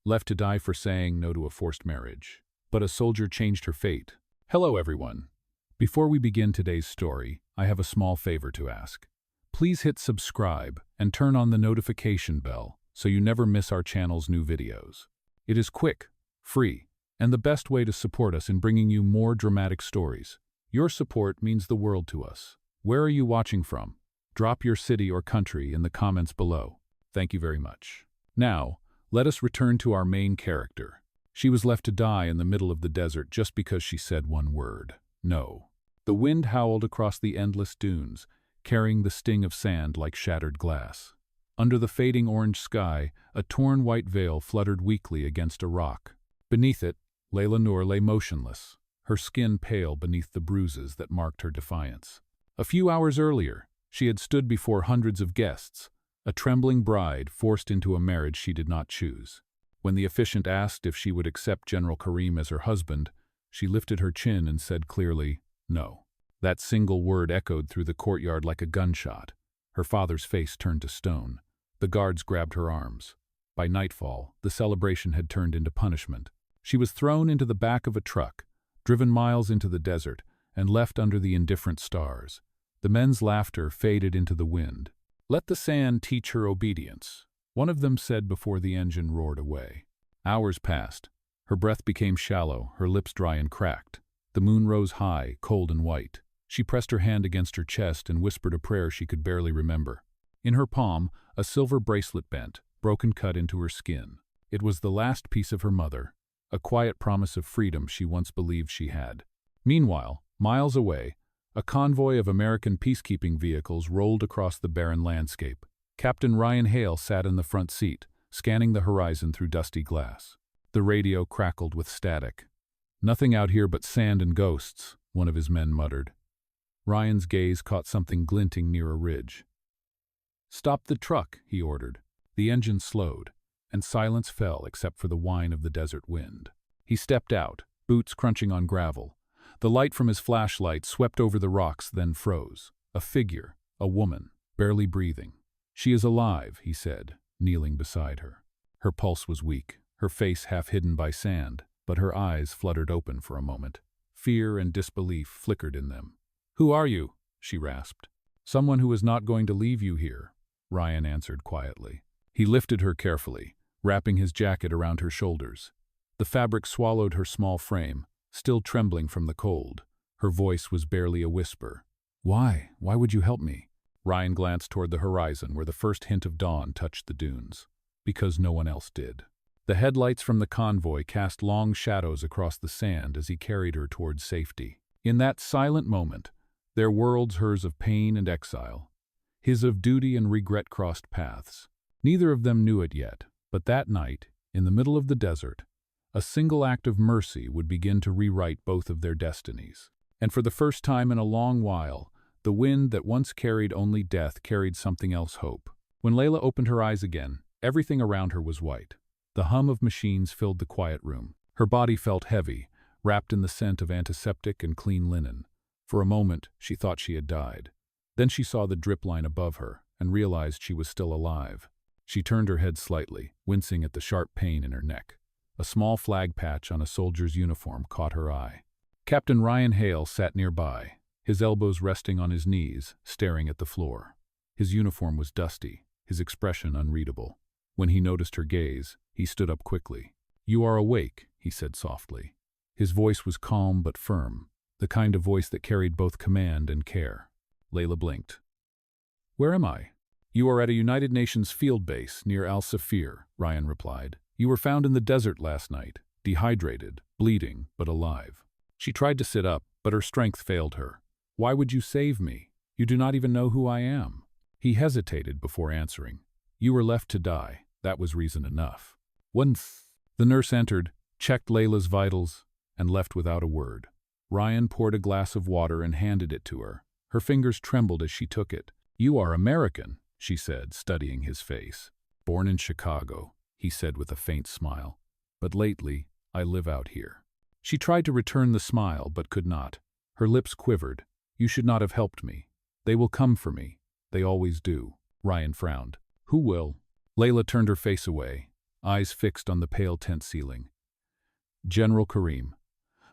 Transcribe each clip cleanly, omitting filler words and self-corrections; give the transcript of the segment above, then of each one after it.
left to die for saying no to a forced marriage. But a soldier changed her fate. Hello, everyone. Before we begin today's story, I have a small favor to ask. Please hit subscribe and turn on the notification bell so you never miss our channel's new videos. It is quick, free, and the best way to support us in bringing you more dramatic stories. Your support means the world to us. Where are you watching from? Drop your city or country in the comments below. Thank you very much. Now, let us return to our main character. She was left to die in the middle of the desert just because she said one word: no. The wind howled across the endless dunes, carrying the sting of sand like shattered glass. Under the fading orange sky, a torn white veil fluttered weakly against a rock. Beneath it, Layla Noor lay motionless, her skin pale beneath the bruises that marked her defiance. A few hours earlier, she had stood before hundreds of guests, a trembling bride forced into a marriage she did not choose. When the officiant asked if she would accept General Karim as her husband, she lifted her chin and said clearly, no. That single word echoed through the courtyard like a gunshot. Her father's face turned to stone. The guards grabbed her arms. By nightfall, the celebration had turned into punishment. She was thrown into the back of a truck, driven miles into the desert, and left under the indifferent stars. The men's laughter faded into the wind. Let the sand teach her obedience, one of them said before the engine roared away. Hours passed. Her breath became shallow, her lips dry and cracked. The moon rose high, cold and white. She pressed her hand against her chest and whispered a prayer she could barely remember. In her palm, a silver bracelet bent, broken cut into her skin. It was the last piece of her mother, a quiet promise of freedom she once believed she had. Meanwhile, miles away, a convoy of American peacekeeping vehicles rolled across the barren landscape. Captain Ryan Hale sat in the front seat, scanning the horizon through dusty glass. The radio crackled with static. "Nothing out here but sand and ghosts," one of his men muttered. Ryan's gaze caught something glinting near a ridge. "Stop the truck," he ordered. The engine slowed, and silence fell except for the whine of the desert wind. He stepped out, boots crunching on gravel. The light from his flashlight swept over the rocks, then froze. A figure, a woman, barely breathing. "She is alive," he said, kneeling beside her. Her pulse was weak, her face half hidden by sand, but her eyes fluttered open for a moment. Fear and disbelief flickered in them. "Who are you?" she rasped. "Someone who is not going to leave you here," Ryan answered quietly. He lifted her carefully, wrapping his jacket around her shoulders. The fabric swallowed her small frame, still trembling from the cold. Her voice was barely a whisper. "Why? Why would you help me?" Ryan glanced toward the horizon where the first hint of dawn touched the dunes. "Because no one else did." The headlights from the convoy cast long shadows across the sand as he carried her towards safety. In that silent moment, their worlds, hers of pain and exile, his of duty and regret, crossed paths. Neither of them knew it yet, but that night, in the middle of the desert, a single act of mercy would begin to rewrite both of their destinies. And for the first time in a long while, the wind that once carried only death carried something else: hope. When Layla opened her eyes again, everything around her was white. The hum of machines filled the quiet room. Her body felt heavy, wrapped in the scent of antiseptic and clean linen. For a moment, she thought she had died. Then she saw the drip line above her and realized she was still alive. She turned her head slightly, wincing at the sharp pain in her neck. A small flag patch on a soldier's uniform caught her eye. Captain Ryan Hale sat nearby, his elbows resting on his knees, staring at the floor. His uniform was dusty, his expression unreadable. When he noticed her gaze, he stood up quickly. "You are awake," he said softly. His voice was calm but firm, the kind of voice that carried both command and care. Layla blinked. "Where am I?" "You are at a United Nations field base near Al-Safir," Ryan replied. "You were found in the desert last night, dehydrated, bleeding, but alive." She tried to sit up, but her strength failed her. "Why would you save me? You do not even know who I am." He hesitated before answering. "You were left to die. That was reason enough." Once the nurse entered, checked Layla's vitals, and left without a word. Ryan poured a glass of water and handed it to her. Her fingers trembled as she took it. "You are American," she said, studying his face. "Born in Chicago," he said with a faint smile. "But lately, I live out here." She tried to return the smile, but could not. Her lips quivered. "You should not have helped me. They will come for me. They always do." Ryan frowned. "Who will?" Layla turned her face away. eyes fixed on the pale tent ceiling. General Karim,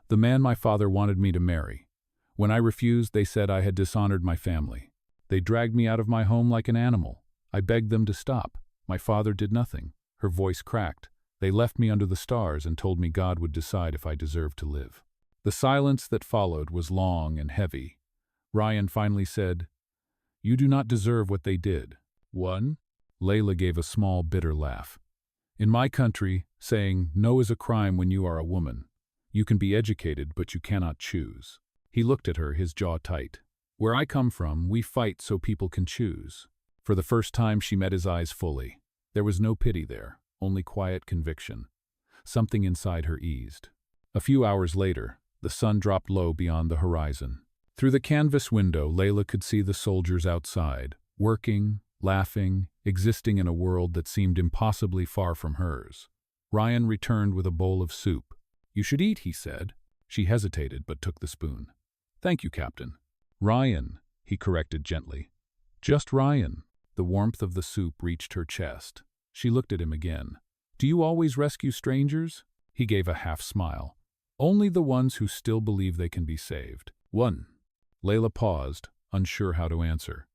the man my father wanted me to marry. When I refused, they said I had dishonored my family. They dragged me out of my home like an animal. I begged them to stop. My father did nothing. Her voice cracked. They left me under the stars and told me God would decide if I deserved to live. The silence that followed was long and heavy. Ryan finally said, "You do not deserve what they did." "One?" Layla gave a small, bitter laugh. "In my country, saying no is a crime when you are a woman. You can be educated, but you cannot choose." He looked at her, his jaw tight. "Where I come from, we fight so people can choose." For the first time, she met his eyes fully. There was no pity there, only quiet conviction. Something inside her eased. A few hours later, the sun dropped low beyond the horizon. Through the canvas window, Layla could see the soldiers outside, working, laughing, existing in a world that seemed impossibly far from hers. Ryan returned with a bowl of soup. "You should eat," he said. She hesitated but took the spoon. "Thank you, Captain." "Ryan," he corrected gently. "Just Ryan." The warmth of the soup reached her chest. She looked at him again. "Do you always rescue strangers?" He gave a half smile. "Only the ones who still believe they can be saved." "One." Layla paused, unsure how to answer.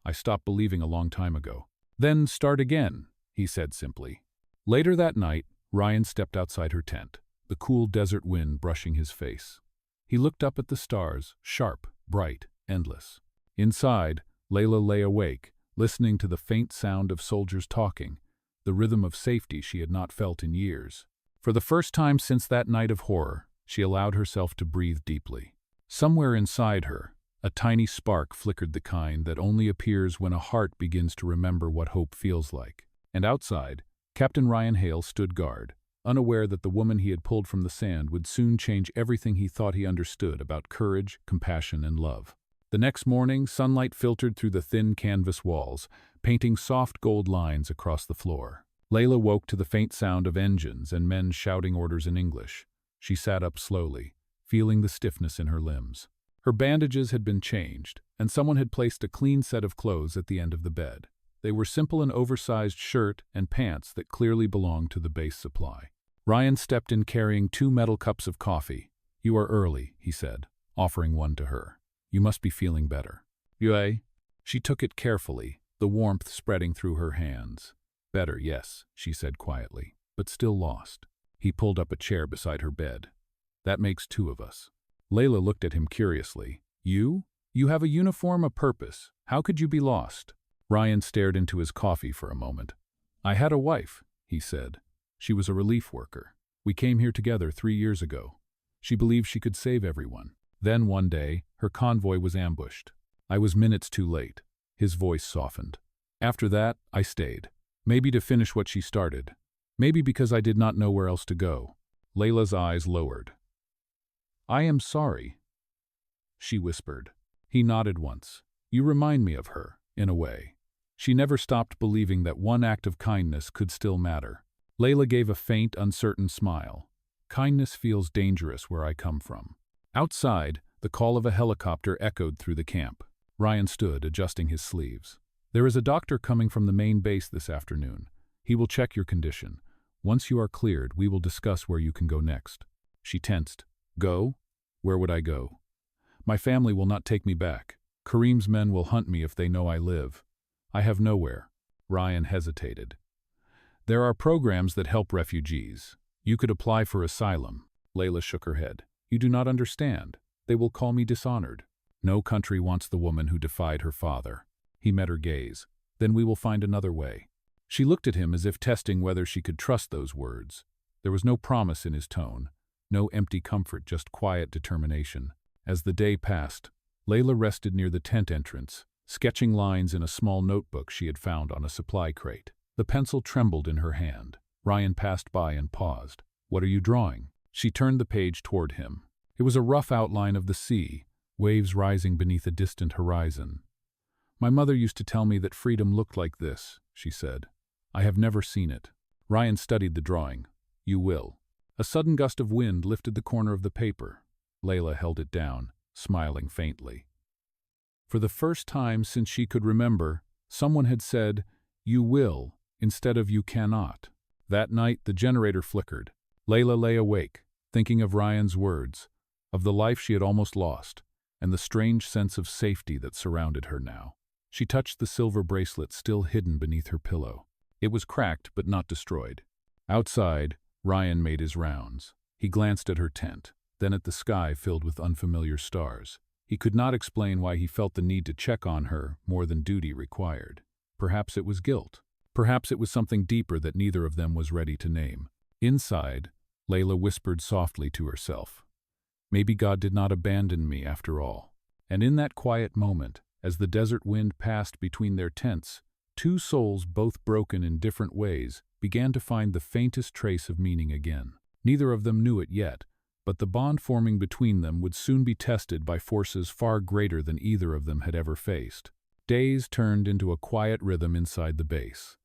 "I stopped believing a long time ago." "Then start again," he said simply. Later that night, Ryan stepped outside her tent, the cool desert wind brushing his face. He looked up at the stars, sharp, bright, endless. Inside, Layla lay awake, listening to the faint sound of soldiers talking, the rhythm of safety she had not felt in years. For the first time since that night of horror, she allowed herself to breathe deeply. Somewhere inside her, a tiny spark flickered, the kind that only appears when a heart begins to remember what hope feels like. And outside, Captain Ryan Hale stood guard, unaware that the woman he had pulled from the sand would soon change everything he thought he understood about courage, compassion, and love. The next morning, sunlight filtered through the thin canvas walls, painting soft gold lines across the floor. Layla woke to the faint sound of engines and men shouting orders in English. She sat up slowly, feeling the stiffness in her limbs. Her bandages had been changed, and someone had placed a clean set of clothes at the end of the bed. They were simple, an oversized shirt and pants that clearly belonged to the base supply. Ryan stepped in carrying 2 metal cups of coffee. "You are early," he said, offering one to her. "You must be feeling better." "Yay?" She took it carefully, the warmth spreading through her hands. "Better, yes," she said quietly, "but still lost." He pulled up a chair beside her bed. "That makes 2 of us." Layla looked at him curiously. "You? You have a uniform, a purpose. How could you be lost?" Ryan stared into his coffee for a moment. "I had a wife," he said. "She was a relief worker. We came here together 3 years ago. She believed she could save everyone. Then one day, her convoy was ambushed. I was minutes too late." His voice softened. "After that, I stayed. Maybe to finish what she started. Maybe because I did not know where else to go." Layla's eyes lowered. "I am sorry," she whispered. He nodded once. "You remind me of her, in a way." She never stopped believing that one act of kindness could still matter. Layla gave a faint, uncertain smile. "Kindness feels dangerous where I come from." Outside, the call of a helicopter echoed through the camp. Ryan stood, adjusting his sleeves. "There is a doctor coming from the main base this afternoon. He will check your condition. Once you are cleared, we will discuss where you can go next." She tensed. "Go? Where would I go? My family will not take me back. Karim's men will hunt me if they know I live. I have nowhere." Ryan hesitated. "There are programs that help refugees. You could apply for asylum." Layla shook her head. "You do not understand. They will call me dishonored. No country wants the woman who defied her father." He met her gaze. "Then we will find another way." She looked at him as if testing whether she could trust those words. There was no promise in his tone. No empty comfort, just quiet determination. As the day passed, Layla rested near the tent entrance, sketching lines in a small notebook she had found on a supply crate. The pencil trembled in her hand. Ryan passed by and paused. "What are you drawing?" She turned the page toward him. It was a rough outline of the sea, waves rising beneath a distant horizon. "My mother used to tell me that freedom looked like this," she said. "I have never seen it." Ryan studied the drawing. "You will." A sudden gust of wind lifted the corner of the paper. Layla held it down, smiling faintly. For the first time since she could remember, someone had said, "You will," instead of "you cannot." That night, the generator flickered. Layla lay awake, thinking of Ryan's words, of the life she had almost lost, and the strange sense of safety that surrounded her now. She touched the silver bracelet still hidden beneath her pillow. It was cracked but not destroyed. Outside, Ryan made his rounds. He glanced at her tent, then at the sky filled with unfamiliar stars. He could not explain why he felt the need to check on her more than duty required. Perhaps it was guilt. Perhaps it was something deeper that neither of them was ready to name. Inside, Layla whispered softly to herself, "Maybe God did not abandon me after all." And in that quiet moment, as the desert wind passed between their tents, two souls, both broken in different ways, began to find the faintest trace of meaning again. Neither of them knew it yet, but the bond forming between them would soon be tested by forces far greater than either of them had ever faced. Days turned into a quiet rhythm inside the base.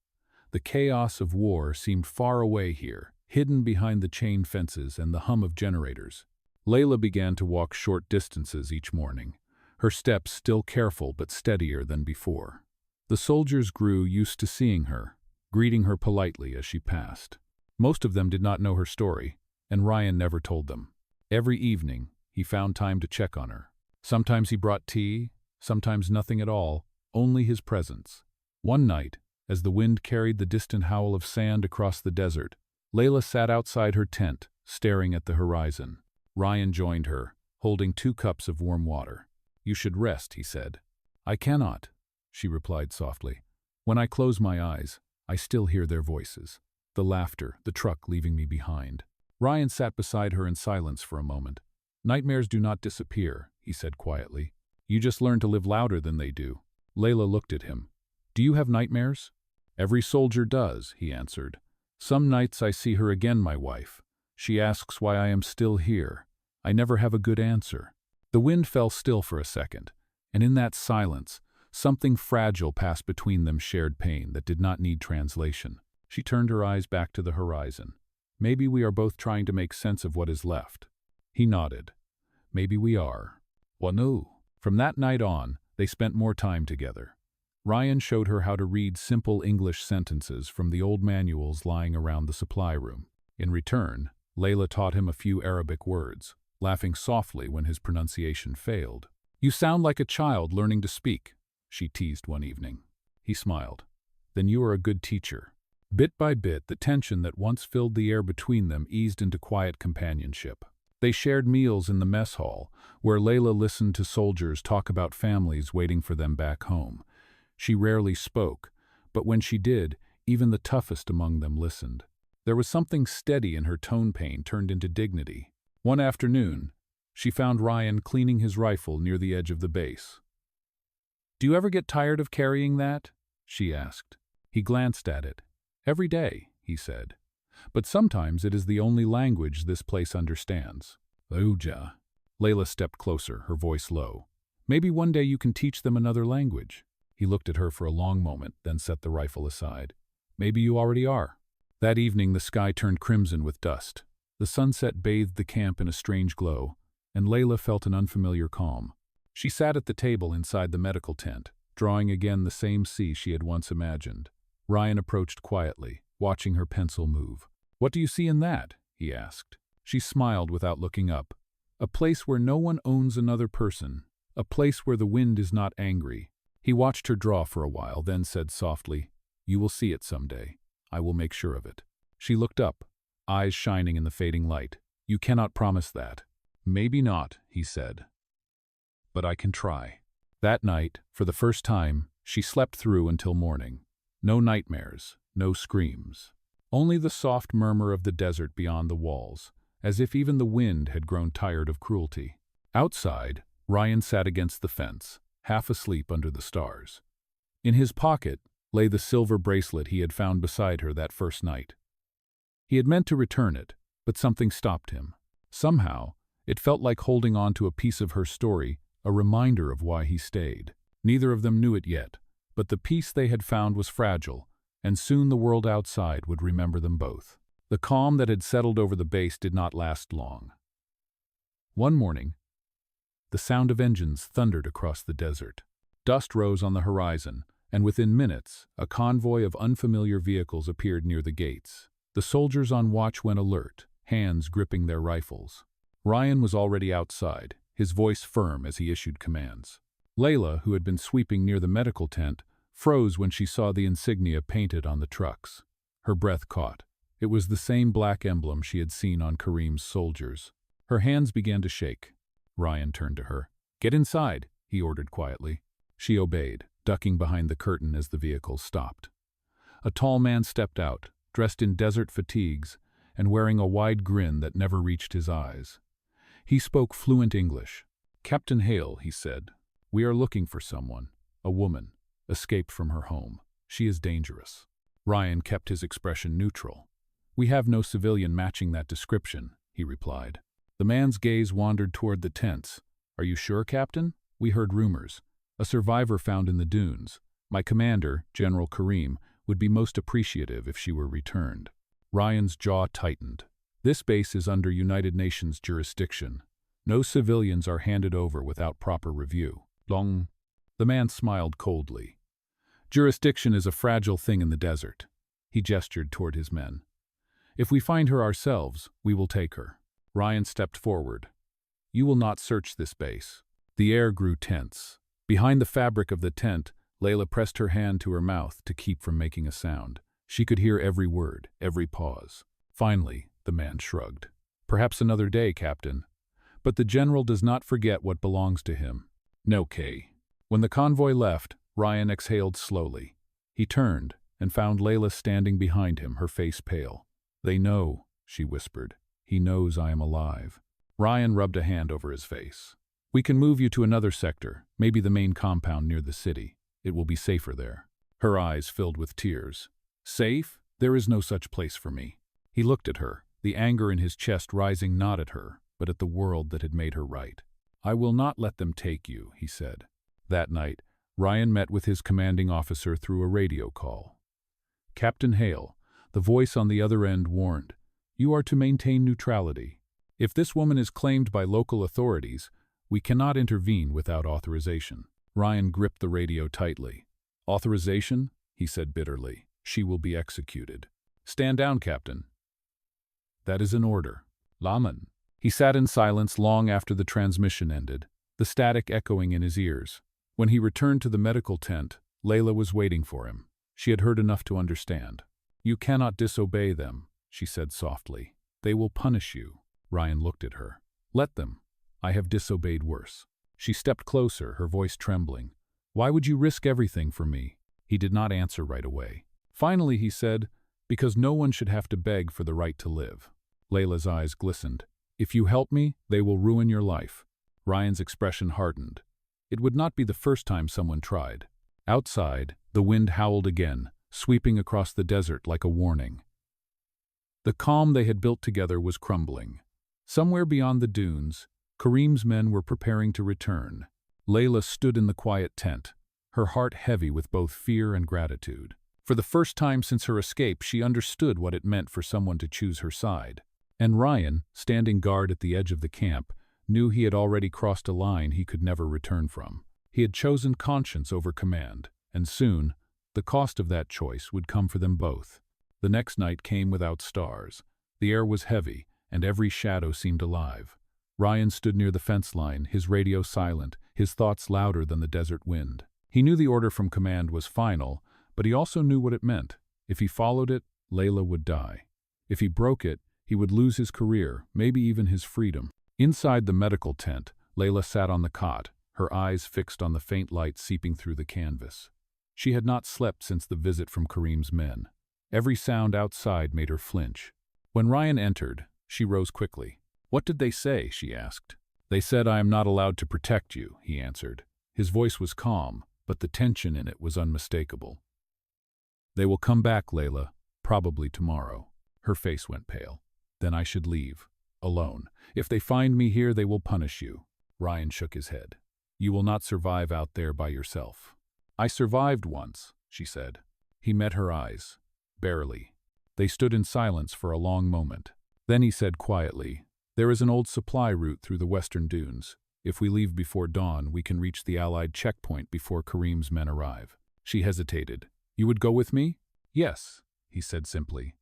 The chaos of war seemed far away here, hidden behind the chain fences and the hum of generators. Layla began to walk short distances each morning, her steps still careful but steadier than before. The soldiers grew used to seeing her, greeting her politely as she passed. Most of them did not know her story, and Ryan never told them. Every evening, he found time to check on her. Sometimes he brought tea, sometimes nothing at all, only his presence. One night, as the wind carried the distant howl of sand across the desert, Layla sat outside her tent, staring at the horizon. Ryan joined her, holding 2 cups of warm water. "You should rest," he said. "I cannot," she replied softly. "When I close my eyes, I still hear their voices. The laughter, the truck leaving me behind." Ryan sat beside her in silence for a moment. "Nightmares do not disappear," he said quietly. "You just learn to live louder than they do." Layla looked at him. "Do you have nightmares?" "Every soldier does," he answered. "Some nights I see her again, my wife. She asks why I am still here. I never have a good answer." The wind fell still for a second, and in that silence, something fragile passed between them, shared pain that did not need translation. She turned her eyes back to the horizon. "Maybe we are both trying to make sense of what is left." He nodded. "Maybe we are." "Well, no." From that night on, they spent more time together. Ryan showed her how to read simple English sentences from the old manuals lying around the supply room. In return, Layla taught him a few Arabic words, laughing softly when his pronunciation failed. "You sound like a child learning to speak," she teased one evening. He smiled. "Then you are a good teacher." Bit by bit, the tension that once filled the air between them eased into quiet companionship. They shared meals in the mess hall, where Layla listened to soldiers talk about families waiting for them back home. She rarely spoke, but when she did, even the toughest among them listened. There was something steady in her tone. Pain turned into dignity. One afternoon, she found Ryan cleaning his rifle near the edge of the base. "Do you ever get tired of carrying that?" she asked. He glanced at it. "Every day," he said. "But sometimes it is the only language this place understands." "Uja." Layla stepped closer, her voice low. "Maybe one day you can teach them another language." He looked at her for a long moment, then set the rifle aside. "Maybe you already are." That evening the sky turned crimson with dust. The sunset bathed the camp in a strange glow, and Layla felt an unfamiliar calm. She sat at the table inside the medical tent, drawing again the same sea she had once imagined. Ryan approached quietly, watching her pencil move. "What do you see in that?" he asked. She smiled without looking up. "A place where no one owns another person. A place where the wind is not angry." He watched her draw for a while, then said softly, "You will see it someday. I will make sure of it." She looked up, eyes shining in the fading light. "You cannot promise that." "Maybe not," he said. "But I can try." That night, for the first time, she slept through until morning. No nightmares, no screams. Only the soft murmur of the desert beyond the walls, as if even the wind had grown tired of cruelty. Outside, Ryan sat against the fence, half asleep under the stars. In his pocket lay the silver bracelet he had found beside her that first night. He had meant to return it, but something stopped him. Somehow, it felt like holding on to a piece of her story, a reminder of why he stayed. Neither of them knew it yet, but the piece they had found was fragile, and soon the world outside would remember them both. The calm that had settled over the base did not last long. One morning, the sound of engines thundered across the desert. Dust rose on the horizon, and within minutes, a convoy of unfamiliar vehicles appeared near the gates. The soldiers on watch went alert, hands gripping their rifles. Ryan was already outside, his voice firm as he issued commands. Layla, who had been sweeping near the medical tent, froze when she saw the insignia painted on the trucks. Her breath caught. It was the same black emblem she had seen on Kareem's soldiers. Her hands began to shake. Ryan turned to her. "Get inside," he ordered quietly. She obeyed, ducking behind the curtain as the vehicle stopped. A tall man stepped out, dressed in desert fatigues and wearing a wide grin that never reached his eyes. He spoke fluent English. "Captain Hale," he said, "we are looking for someone, a woman, escaped from her home. She is dangerous." Ryan kept his expression neutral. "We have no civilian matching that description," he replied. The man's gaze wandered toward the tents. "Are you sure, Captain? We heard rumors. A survivor found in the dunes. My commander, General Kareem, would be most appreciative if she were returned." Ryan's jaw tightened. "This base is under United Nations jurisdiction. No civilians are handed over without proper review." "Long." The man smiled coldly. "Jurisdiction is a fragile thing in the desert." He gestured toward his men. "If we find her ourselves, we will take her." Ryan stepped forward. "You will not search this base." The air grew tense. Behind the fabric of the tent, Layla pressed her hand to her mouth to keep from making a sound. She could hear every word, every pause. Finally, the man shrugged. "Perhaps another day, Captain. But the general does not forget what belongs to him." "No, Kay." When the convoy left, Ryan exhaled slowly. He turned and found Layla standing behind him, her face pale. "They know," she whispered. "He knows I am alive." Ryan rubbed a hand over his face. "We can move you to another sector, maybe the main compound near the city. It will be safer there." Her eyes filled with tears. "Safe? There is no such place for me." He looked at her, the anger in his chest rising not at her, but at the world that had made her right. "I will not let them take you," he said. That night, Ryan met with his commanding officer through a radio call. "Captain Hale," the voice on the other end warned, "you are to maintain neutrality. If this woman is claimed by local authorities, we cannot intervene without authorization." Ryan gripped the radio tightly. "Authorization?" he said bitterly. "She will be executed." "Stand down, Captain." "That is an order." "Laman." He sat in silence long after the transmission ended, the static echoing in his ears. When he returned to the medical tent, Layla was waiting for him. She had heard enough to understand. "You cannot disobey them," she said softly. "They will punish you." Ryan looked at her. "Let them. I have disobeyed worse." She stepped closer, her voice trembling. "Why would you risk everything for me?" He did not answer right away. Finally he said, "Because no one should have to beg for the right to live." Layla's eyes glistened. "If you help me, they will ruin your life." Ryan's expression hardened. It would not be the first time someone tried. Outside, the wind howled again, sweeping across the desert like a warning. The calm they had built together was crumbling. Somewhere beyond the dunes, Kareem's men were preparing to return. Layla stood in the quiet tent, her heart heavy with both fear and gratitude. For the first time since her escape, she understood what it meant for someone to choose her side. And Ryan, standing guard at the edge of the camp, knew he had already crossed a line he could never return from. He had chosen conscience over command, and soon, the cost of that choice would come for them both. The next night came without stars. The air was heavy, and every shadow seemed alive. Ryan stood near the fence line, his radio silent, his thoughts louder than the desert wind. He knew the order from command was final, but he also knew what it meant. If he followed it, Layla would die. If he broke it, he would lose his career, maybe even his freedom. Inside the medical tent, Layla sat on the cot, her eyes fixed on the faint light seeping through the canvas. She had not slept since the visit from Kareem's men. Every sound outside made her flinch. When Ryan entered, she rose quickly. "What did they say?" she asked. "They said I am not allowed to protect you," he answered. His voice was calm, but the tension in it was unmistakable. "They will come back, Layla, probably tomorrow." Her face went pale. "Then I should leave. Alone. If they find me here, they will punish you." Ryan shook his head. "You will not survive out there by yourself." "I survived once," she said. He met her eyes. Barely. They stood in silence for a long moment. Then he said quietly, "There is an old supply route through the western dunes. If we leave before dawn, we can reach the Allied checkpoint before Kareem's men arrive." She hesitated. "You would go with me?" "Yes," he said simply.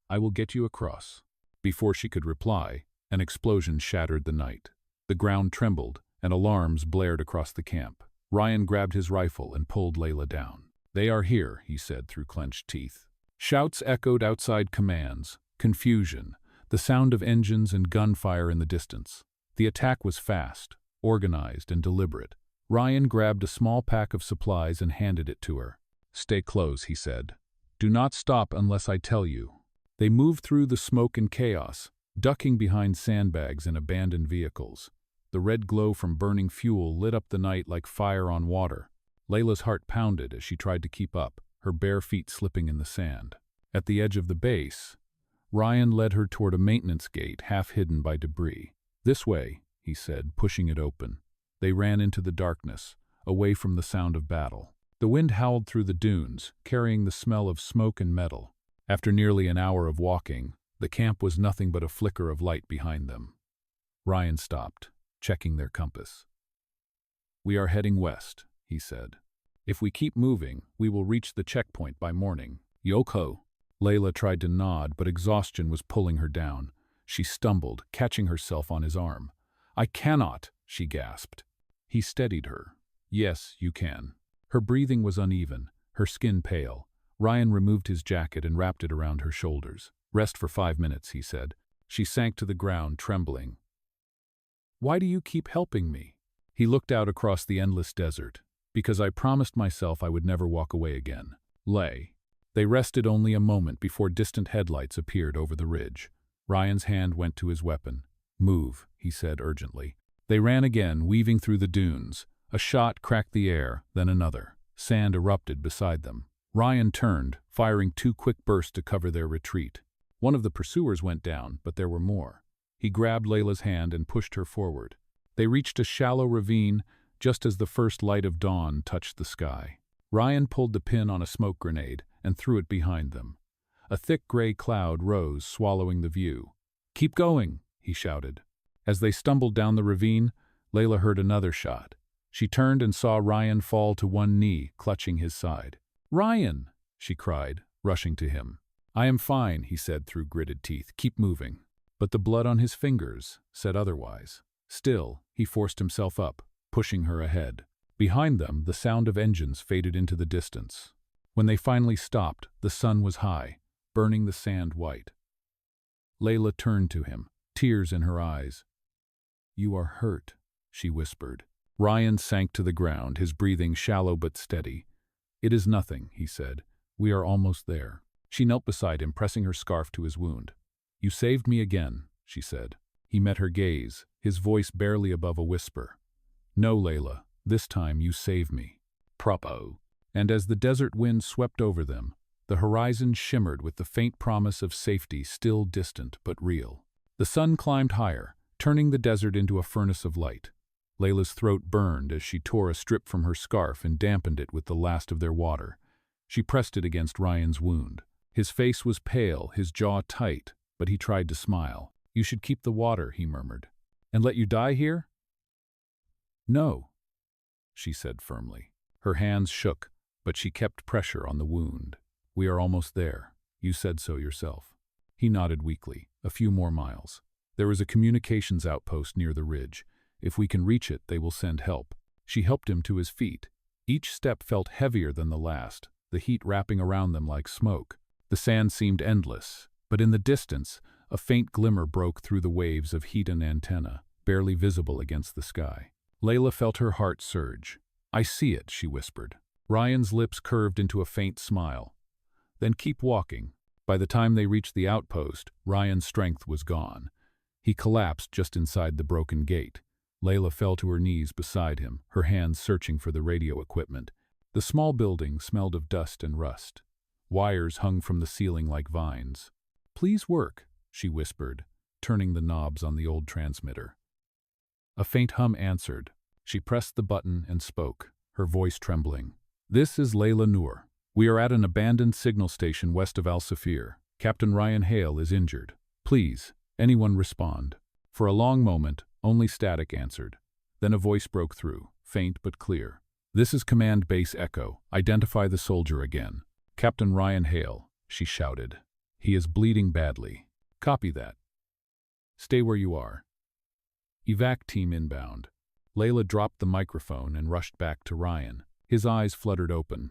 I will get you across." Before she could reply, an explosion shattered the night. The ground trembled, and alarms blared across the camp. Ryan grabbed his rifle and pulled Layla down. "They are here," he said through clenched teeth. Shouts echoed outside, commands, confusion, the sound of engines and gunfire in the distance. The attack was fast, organized, and deliberate. Ryan grabbed a small pack of supplies and handed it to her. "Stay close," he said. "Do not stop unless I tell you." They moved through the smoke and chaos, ducking behind sandbags and abandoned vehicles. The red glow from burning fuel lit up the night like fire on water. Layla's heart pounded as she tried to keep up, her bare feet slipping in the sand. At the edge of the base, Ryan led her toward a maintenance gate half hidden by debris. "This way," he said, pushing it open. They ran into the darkness, away from the sound of battle. The wind howled through the dunes, carrying the smell of smoke and metal. After nearly an hour of walking, the camp was nothing but a flicker of light behind them. Ryan stopped, checking their compass. "We are heading west," he said. "If we keep moving, we will reach the checkpoint by morning." "Yoko." Layla tried to nod, but exhaustion was pulling her down. She stumbled, catching herself on his arm. "I cannot," she gasped. He steadied her. "Yes, you can." Her breathing was uneven, her skin pale. Ryan removed his jacket and wrapped it around her shoulders. "Rest for 5 minutes," he said. She sank to the ground, trembling. "Why do you keep helping me?" He looked out across the endless desert. "Because I promised myself I would never walk away again." Lay. They rested only a moment before distant headlights appeared over the ridge. Ryan's hand went to his weapon. "Move," he said urgently. They ran again, weaving through the dunes. A shot cracked the air, then another. Sand erupted beside them. Ryan turned, firing 2 quick bursts to cover their retreat. One of the pursuers went down, but there were more. He grabbed Layla's hand and pushed her forward. They reached a shallow ravine just as the first light of dawn touched the sky. Ryan pulled the pin on a smoke grenade and threw it behind them. A thick gray cloud rose, swallowing the view. "Keep going," he shouted. As they stumbled down the ravine, Layla heard another shot. She turned and saw Ryan fall to one knee, clutching his side. "Ryan!" she cried, rushing to him. "I am fine," he said through gritted teeth. "Keep moving." But the blood on his fingers said otherwise. Still, he forced himself up, pushing her ahead. Behind them, the sound of engines faded into the distance. When they finally stopped, the sun was high, burning the sand white. Layla turned to him, tears in her eyes. "You are hurt," she whispered. Ryan sank to the ground, his breathing shallow but steady. "It is nothing," he said. "We are almost there." She knelt beside him, pressing her scarf to his wound. "You saved me again," she said. He met her gaze, his voice barely above a whisper. "No, Layla, this time you save me." Pavo. And as the desert wind swept over them, the horizon shimmered with the faint promise of safety, still distant but real. The sun climbed higher, turning the desert into a furnace of light. Layla's throat burned as she tore a strip from her scarf and dampened it with the last of their water. She pressed it against Ryan's wound. His face was pale, his jaw tight, but he tried to smile. "You should keep the water," he murmured. "And let you die here?" "No," she said firmly. Her hands shook, but she kept pressure on the wound. "We are almost there. You said so yourself." He nodded weakly. "A few more miles. There is a communications outpost near the ridge. If we can reach it, they will send help." She helped him to his feet. Each step felt heavier than the last, the heat wrapping around them like smoke. The sand seemed endless, but in the distance, a faint glimmer broke through the waves of heat and antenna, barely visible against the sky. Layla felt her heart surge. "I see it," she whispered. Ryan's lips curved into a faint smile. "Then keep walking." By the time they reached the outpost, Ryan's strength was gone. He collapsed just inside the broken gate. Layla fell to her knees beside him, her hands searching for the radio equipment. The small building smelled of dust and rust. Wires hung from the ceiling like vines. "Please work," she whispered, turning the knobs on the old transmitter. A faint hum answered. She pressed the button and spoke, her voice trembling. "This is Layla Noor. We are at an abandoned signal station west of Al-Safir. Captain Ryan Hale is injured. Please, anyone respond." For a long moment, only static answered. Then a voice broke through, faint but clear. "This is Command Base Echo. Identify the soldier again." "Captain Ryan Hale," she shouted. He is bleeding badly. Copy that. Stay where you are. Evac team inbound. Layla dropped the microphone and rushed back to Ryan. His eyes fluttered open.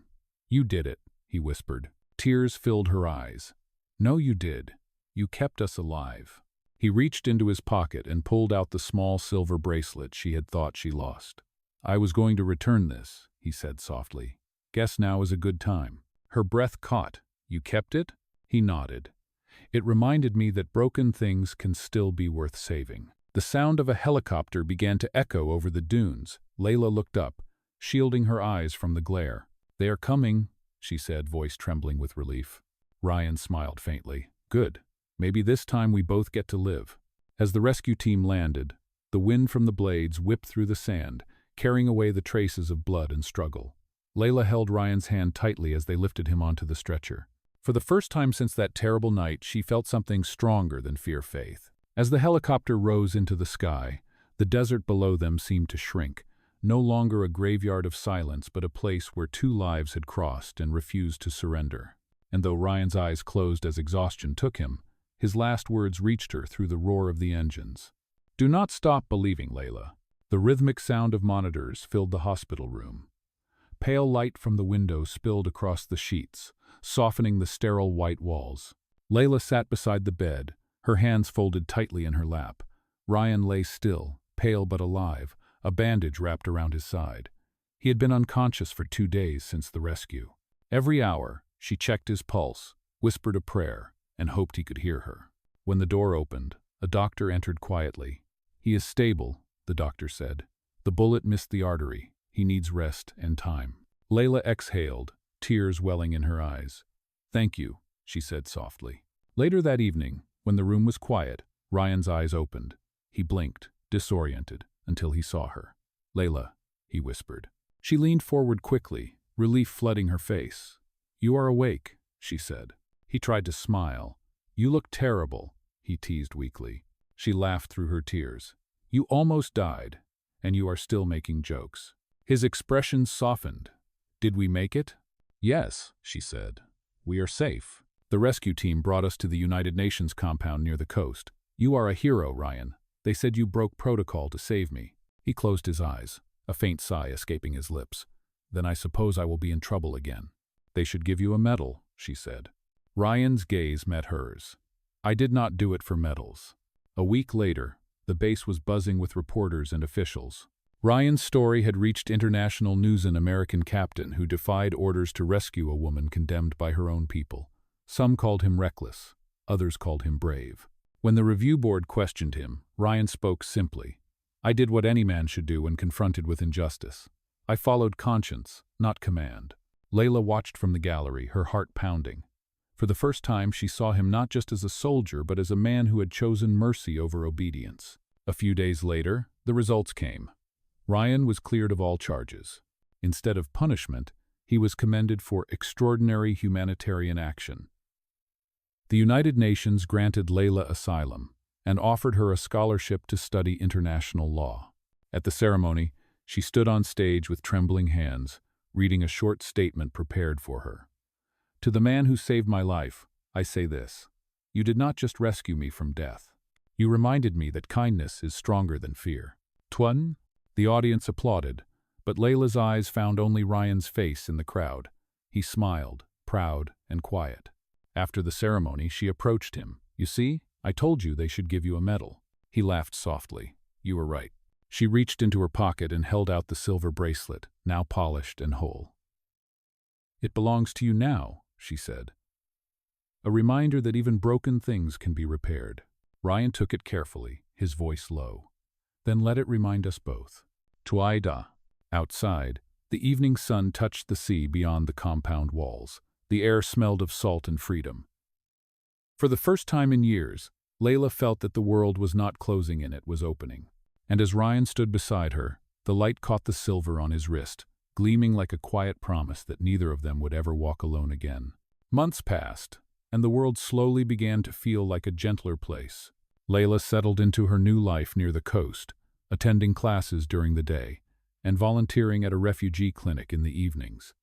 You did it, he whispered. Tears filled her eyes. No, you did. You kept us alive. He reached into his pocket and pulled out the small silver bracelet she had thought she lost. I was going to return this, he said softly. Guess now is a good time. Her breath caught. You kept it? He nodded. It reminded me that broken things can still be worth saving. The sound of a helicopter began to echo over the dunes. Layla looked up, shielding her eyes from the glare. They are coming, she said, voice trembling with relief. Ryan smiled faintly. Good. Maybe this time we both get to live. As the rescue team landed, the wind from the blades whipped through the sand, carrying away the traces of blood and struggle. Layla held Ryan's hand tightly as they lifted him onto the stretcher. For the first time since that terrible night, she felt something stronger than fear-faith. As the helicopter rose into the sky, the desert below them seemed to shrink, no longer a graveyard of silence but a place where two lives had crossed and refused to surrender. And though Ryan's eyes closed as exhaustion took him, his last words reached her through the roar of the engines. Do not stop believing, Layla. The rhythmic sound of monitors filled the hospital room. Pale light from the window spilled across the sheets, softening the sterile white walls. Layla sat beside the bed, her hands folded tightly in her lap. Ryan lay still, pale but alive, a bandage wrapped around his side. He had been unconscious for 2 days since the rescue. Every hour, she checked his pulse, whispered a prayer, and hoped he could hear her. When the door opened, a doctor entered quietly. He is stable, the doctor said. The bullet missed the artery. He needs rest and time. Layla exhaled, tears welling in her eyes. Thank you, she said softly. Later that evening, when the room was quiet, Ryan's eyes opened. He blinked, disoriented, until he saw her. Layla, he whispered. She leaned forward quickly, relief flooding her face. You are awake, she said. He tried to smile. You look terrible, he teased weakly. She laughed through her tears. You almost died, and you are still making jokes. His expression softened. Did we make it? Yes, she said. We are safe. The rescue team brought us to the United Nations compound near the coast. You are a hero, Ryan. They said you broke protocol to save me. He closed his eyes, a faint sigh escaping his lips. Then I suppose I will be in trouble again. They should give you a medal, she said. Ryan's gaze met hers. I did not do it for medals. A week later, the base was buzzing with reporters and officials. Ryan's story had reached international news. An American captain who defied orders to rescue a woman condemned by her own people. Some called him reckless, others called him brave. When the review board questioned him, Ryan spoke simply. I did what any man should do when confronted with injustice. I followed conscience, not command. Layla watched from the gallery, her heart pounding. For the first time, she saw him not just as a soldier, but as a man who had chosen mercy over obedience. A few days later, the results came. Ryan was cleared of all charges. Instead of punishment, he was commended for extraordinary humanitarian action. The United Nations granted Layla asylum and offered her a scholarship to study international law. At the ceremony, she stood on stage with trembling hands, reading a short statement prepared for her. To the man who saved my life, I say this. You did not just rescue me from death. You reminded me that kindness is stronger than fear. Twun? The audience applauded, but Layla's eyes found only Ryan's face in the crowd. He smiled, proud and quiet. After the ceremony, she approached him. You see, I told you they should give you a medal. He laughed softly. You were right. She reached into her pocket and held out the silver bracelet, now polished and whole. It belongs to you now, she said. A reminder that even broken things can be repaired. Ryan took it carefully, his voice low. Then let it remind us both. Tuaida. Outside, the evening sun touched the sea beyond the compound walls. The air smelled of salt and freedom. For the first time in years, Layla felt that the world was not closing in, it was opening. And as Ryan stood beside her, the light caught the silver on his wrist, gleaming like a quiet promise that neither of them would ever walk alone again. Months passed, and the world slowly began to feel like a gentler place. Layla settled into her new life near the coast, attending classes during the day, and volunteering at a refugee clinic in the evenings.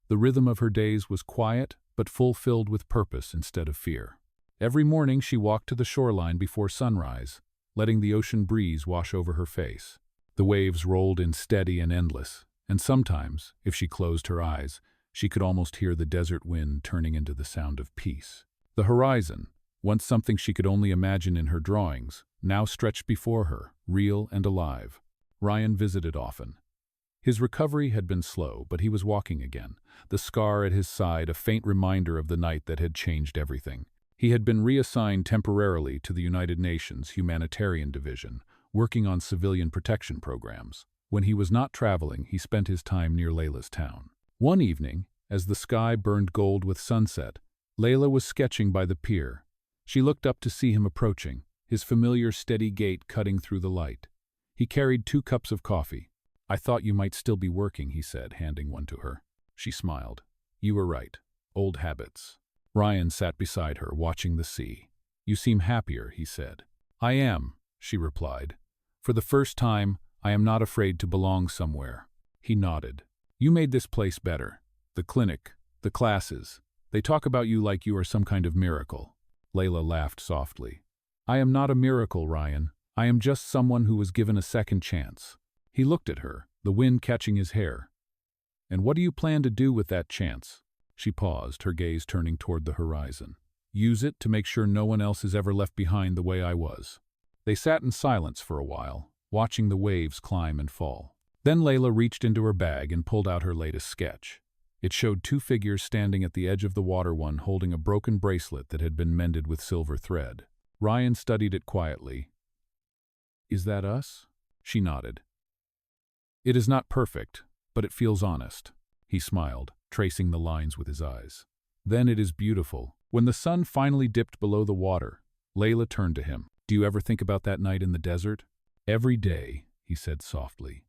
The rhythm of her days was quiet, but fulfilled with purpose instead of fear. Every morning she walked to the shoreline before sunrise, letting the ocean breeze wash over her face. The waves rolled in steady and endless, and sometimes, if she closed her eyes, she could almost hear the desert wind turning into the sound of peace. The horizon, once something she could only imagine in her drawings, now stretched before her, real and alive. Ryan visited often. His recovery had been slow, but he was walking again, the scar at his side a faint reminder of the night that had changed everything. He had been reassigned temporarily to the United Nations Humanitarian Division, working on civilian protection programs. When he was not traveling, he spent his time near Layla's town. One evening, as the sky burned gold with sunset, Layla was sketching by the pier. She looked up to see him approaching, his familiar steady gait cutting through the light. He carried 2 cups of coffee. "I thought you might still be working," he said, handing one to her. She smiled. "You were right. Old habits." Ryan sat beside her, watching the sea. "You seem happier," he said. "I am," she replied. "For the first time, I am not afraid to belong somewhere." He nodded. "You made this place better. The clinic, the classes. They talk about you like you are some kind of miracle." Layla laughed softly. "I am not a miracle, Ryan. I am just someone who was given a second chance." He looked at her, the wind catching his hair. "And what do you plan to do with that chance?" She paused, her gaze turning toward the horizon. "Use it to make sure no one else is ever left behind the way I was." They sat in silence for a while, watching the waves climb and fall. Then Layla reached into her bag and pulled out her latest sketch. It showed 2 figures standing at the edge of the water, one holding a broken bracelet that had been mended with silver thread. Ryan studied it quietly. "Is that us?" She nodded. "It is not perfect, but it feels honest." He smiled, tracing the lines with his eyes. "Then it is beautiful." When the sun finally dipped below the water, Layla turned to him. "Do you ever think about that night in the desert?" "Every day," he said softly.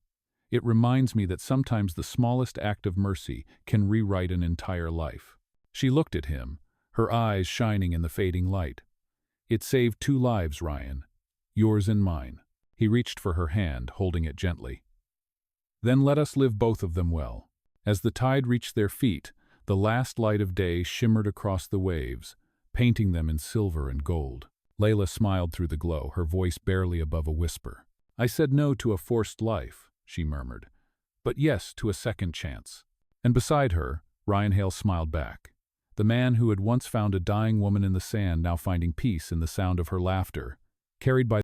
"It reminds me that sometimes the smallest act of mercy can rewrite an entire life." She looked at him, her eyes shining in the fading light. "It saved 2 lives, Ryan. Yours and mine." He reached for her hand, holding it gently. "Then let us live both of them well." As the tide reached their feet, the last light of day shimmered across the waves, painting them in silver and gold. Layla smiled through the glow, her voice barely above a whisper. "I said no to a forced life," she murmured, "but yes to a second chance." And beside her, Ryan Hale smiled back. The man who had once found a dying woman in the sand now finding peace in the sound of her laughter, carried by